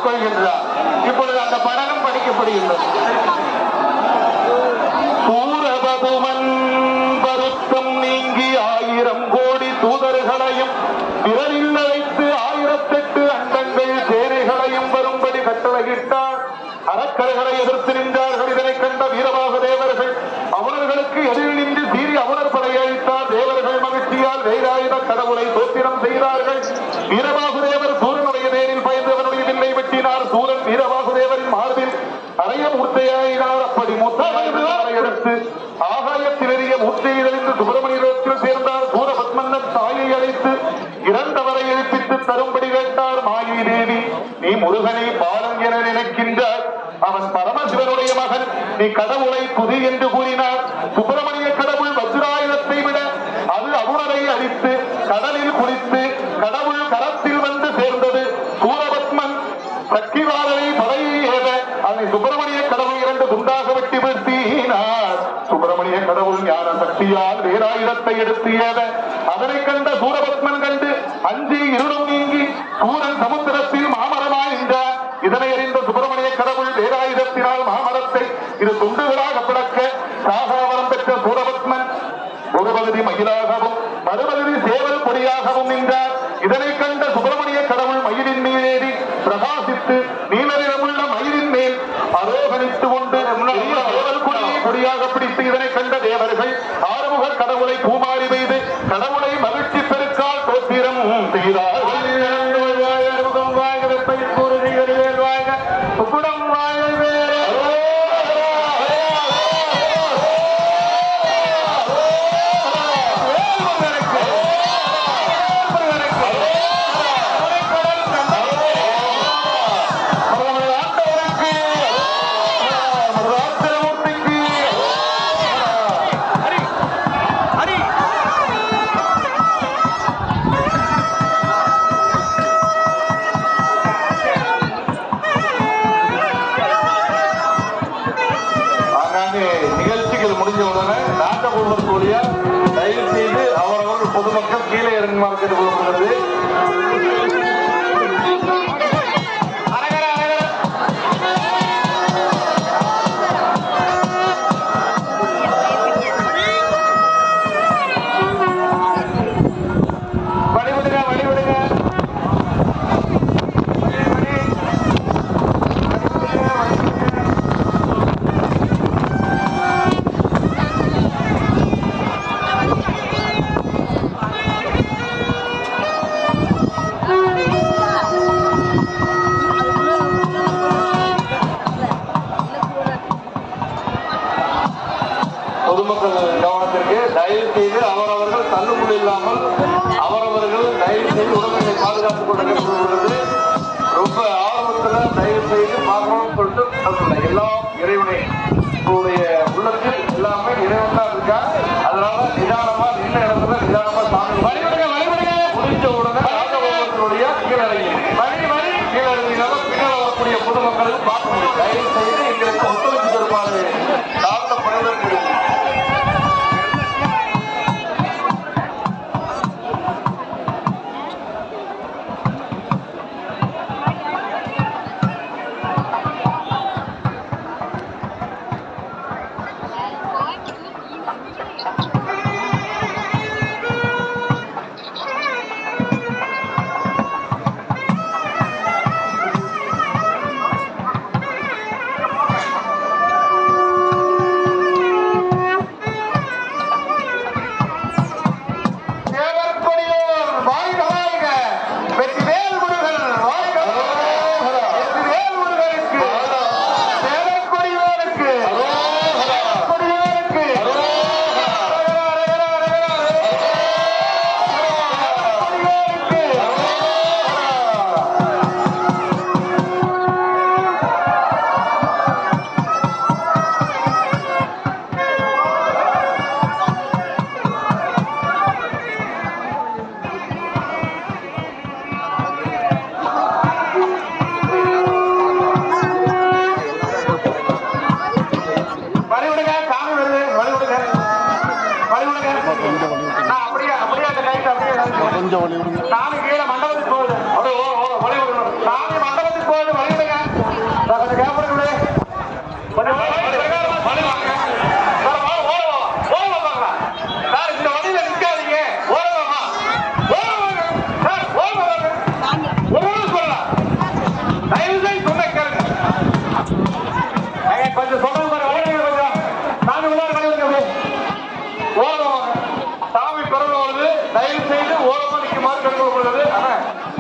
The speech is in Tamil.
ஆட்கொள்கின்றார். இப்பொழுது அந்த படலம் படிக்கப்படுகின்றது. சூரபதுமன் வருத்தம் நீங்கி 1000 கோடி தூதர்களையும் விரலில் அழைத்து 1008 அண்டங்கள் சேனைகளையும் வரும்படி கட்டளையிட்டார். அரக்கர்களை எதிர்த்து நின்றார்கள். இதனை கண்ட வீரபாகு தேவர்கள் அவர்களுக்கு எதிரில் நின்று சீறி அவனர் படையை அழித்தார். தேவர்கள் மகிழ்ச்சியால் வேலாயுத கடவுளை தோத்திரம் செய்தார்கள். வீரபாகு தேவர் சூரனுடைய நேரில் பயந்து அவனுடைய வில்லை வெட்டினார். சூரன் வீரபாகு தேவரின் மார்பில் அறைய மூர்த்தையாயினார். அப்படி மூர்த்தையை எடுத்து ஆகாயத்தில் எறிய மூர்த்தையை அறிந்து சுப்பிரமணியத்தில் சேர்ந்தார். சூரபத்மன்னன் தாயை அழைத்து இறந்தவரை எழுப்பித்து தரும்படி கேட்டார். மாயி தேவி, நீ முருகனை பாலம் என நினைக்கின்றார், அவன் பரமசிவனுடைய மகன், நீ கடவுளை புதி என்று கூறினார். சுப்பிரமணிய கடவுள் வஜ்ராயுதத்தை விட அது அருணரை அழித்து கடலில் குளித்து கடவுள் கரத்தில் வந்து சேர்ந்தது. சூரபத்மன் சக்திவாரனை படையை ஏற அதை சுப்பிரமணிய கடவுள் 2 துண்டாக வெட்டி வீழ்த்தினார். சுப்பிரமணிய கடவுள் ஞான சக்தியால் வேலாயுதத்தை எடுத்து ஏற அதனை கண்ட சூரபத்மன் கண்டு அஞ்சி இருளும் நீங்கி சூரன் சமுத்திரத்தில் மாமரமாய் நின்றார். இதனை அறிந்த சுப்பிரமணிய கடவுள் வேலாயுதத்தினால் மாமரத்தை 2 துண்டுகளாக பிளக்க சாகாவரம் பெற்ற சூரபத்மன் ஒரு பகுதி மயிலாகவும் மறுபகுதி சேவல் பொடியாகவும் நின்றார். இதனை கண்ட சுப்பிரமணிய கடவுள் மயிலின் மீதேறி பிரகாசித்து நீலநிறமுள்ள மயிலின் மேல் ஆரோகணித்து கொண்டு சேவல் கொடியை கொடியாக பிடித்து இதனை கண்ட தேவர்கள் ஆறுமுக கடவுளை பூமாரி பெய்து கடவுளை மகிழ்ச்சி பெருக்கால் தோத்திரம் செய்தார்கள். தயவு செய்து அவரவர்கள் பொதுமக்கள் கீழே இறங்குமாறு கேட்டுக்கொள்ளப்படுகிறது. பொதுமக்கள் கவனத்திற்கு தயவு செய்து அவரவர்கள் தள்ளுமுள் இல்லாமல் அவரவர்கள் தயவு செய்து உடமையை பாதுகாத்துக் கொண்டிருக்கிறது. ரொம்ப ஆர்வத்தில் தயவு செய்து பார்க்கணும்னு சொல்லிட்டு எல்லாம் இறைவனை உள்ளத்தில் எல்லாமே இறைவன் தான் இருக்கா. அதனால நிதானமா நின்ன இடத்துல நிதானமா சாமி முடிஞ்ச உடனே ராஜகோபுரத்தினுடைய கீழறங்கி கீழறங்கினால பின்னால் வரக்கூடிய பொதுமக்களுக்கு பார்க்க முடியும். தயவு செய்து எங்களுக்கு